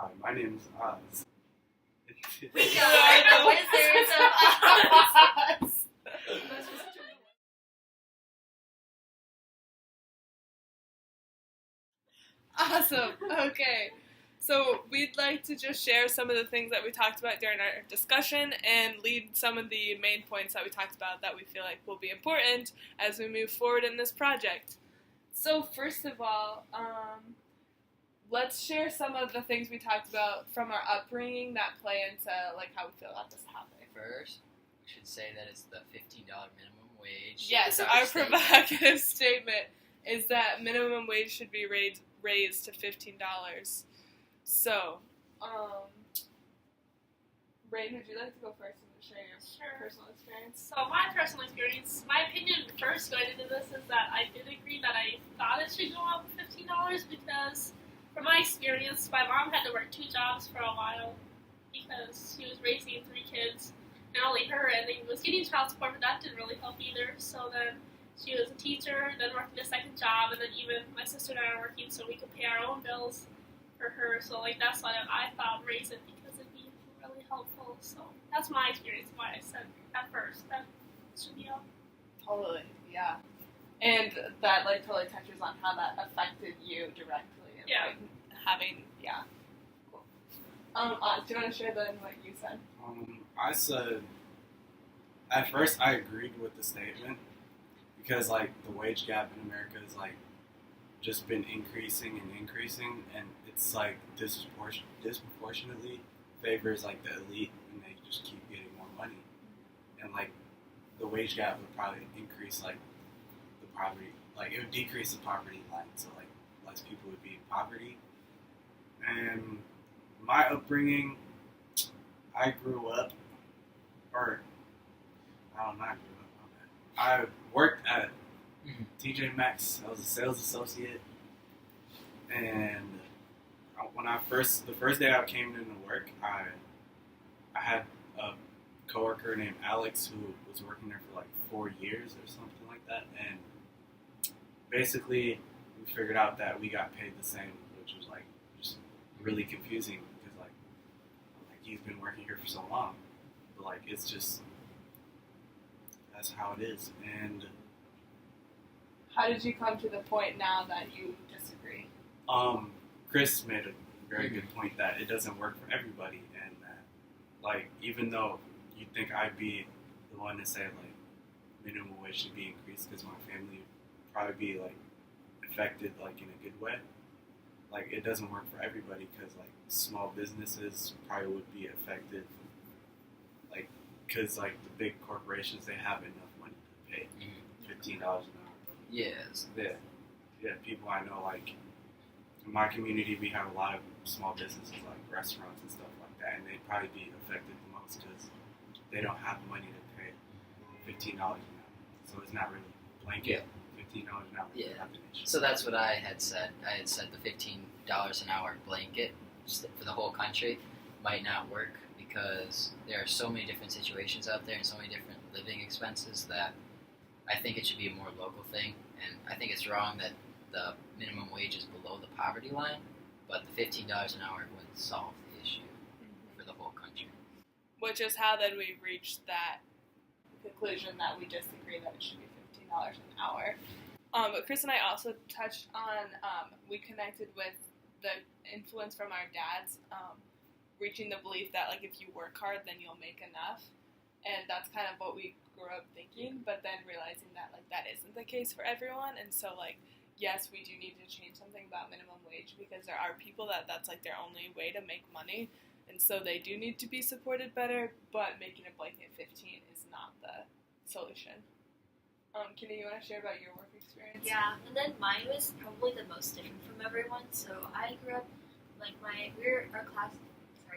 Hi, my name is Oz. We know the Wizards of Oz. Awesome. Okay. So we'd like to just share some of the things that we talked about during our discussion and lead some of the main points that we talked about that we feel like will be important as we move forward in this project. So first of all, let's share some of the things we talked about from our upbringing that play into like how we feel about this topic. First, we should say that it's the $15 minimum wage. Yes, our provocative statement is that minimum wage should be raised to $15. So, Rain, would you like to go first and share your personal experience? So my personal experience, my opinion first going into this is that I did agree that I thought it should go up $15 because from my experience, my mom had to work 2 jobs for a while because she was raising 3 kids and only her, and then was getting child support, but that didn't really help either. So then she was a teacher, then working a second job, and then even my sister and I are working so we could pay our own bills for her. So like that's why I thought raise it because it'd be really helpful. So that's my experience. Why I said at first that it should be up. Totally, yeah. And that like totally touches on how that affected you directly. And, Yeah. Like, having Cool. Do you want to share then what you said? I said, at first I agreed with the statement because like the wage gap in America is like just been increasing, and it's like disproportionately favors like the elite, and they just keep getting more money, and like the wage gap would probably increase like the poverty, like it would decrease the poverty line, so like less people would be in poverty. And my upbringing, I grew up, or I don't know, I worked at TJ Maxx. I was a sales associate, and the first day I came into work, I had a coworker named Alex who was working there for like 4 years or something like that, and basically we figured out that we got paid the same, which was like just really confusing because like you've been working here for so long, but like it's just that's how it is. And How did you come to the point now that you disagree? Chris made a very good point that it doesn't work for everybody, and that like even though you'd think I'd be the one to say like minimum wage should be increased because my family would probably be like affected like in a good way, like it doesn't work for everybody because like small businesses probably would be affected, like because like the big corporations, they have enough money to pay $15 an hour. Yes. Yeah, people I know, like in my community, we have a lot of small businesses like restaurants and stuff like that, and they'd probably be affected the most because they don't have money to pay $15 an hour. So it's not really blanket. $15 an hour. Yeah. So that's what I had said. I had said the $15 an hour blanket for the whole country might not work because there are so many different situations out there and so many different living expenses that I think it should be a more local thing. And I think it's wrong that the minimum wage is below the poverty line, but the $15 an hour wouldn't solve the issue for the whole country. Which is how then we reached that conclusion that we disagree that it should be $15 an hour. But Chris and I also touched on, we connected with the influence from our dads, reaching the belief that like if you work hard then you'll make enough. And that's kind of what we grew up thinking, but then realizing that like that isn't the case for everyone. And so like, yes, we do need to change something about minimum wage because there are people that's like their only way to make money. And so they do need to be supported better, but making a blanket 15 is not the solution. Kenny, you want to share about your work experience? Yeah, and then mine was probably the most different from everyone. So I grew up like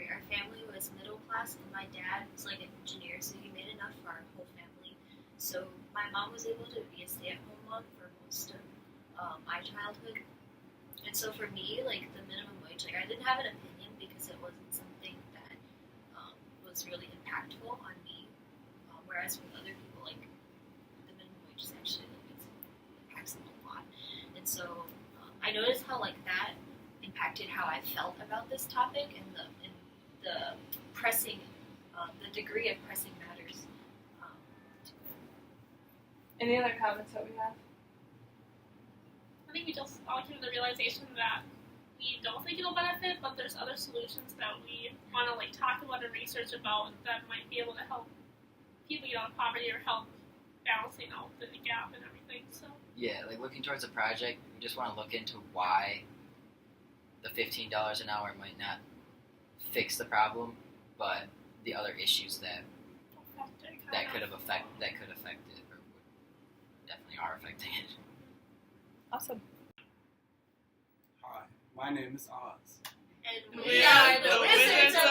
our family was middle class, and my dad was like an engineer, so he made enough for our whole family. So my mom was able to be a stay-at-home mom for most of my childhood. And so for me, like the minimum wage, like I didn't have an opinion because it wasn't something that was really impactful on me. Whereas with other people, like the minimum wage is actually like it impacts them a lot. And so I noticed how like that impacted how I felt about this topic and the pressing, the degree of pressing matters. Any other comments that we have? I think we just all came to the realization that we don't think it'll benefit, but there's other solutions that we want to like talk about and research about that might be able to help people get out of poverty or help balancing out the gap and everything. So Yeah, like looking towards a project, we just want to look into why the $15 an hour might not fix the problem, but the other issues that could affect it, or would definitely are affecting it. Awesome. Hi, my name is Oz. and We are the Wizards of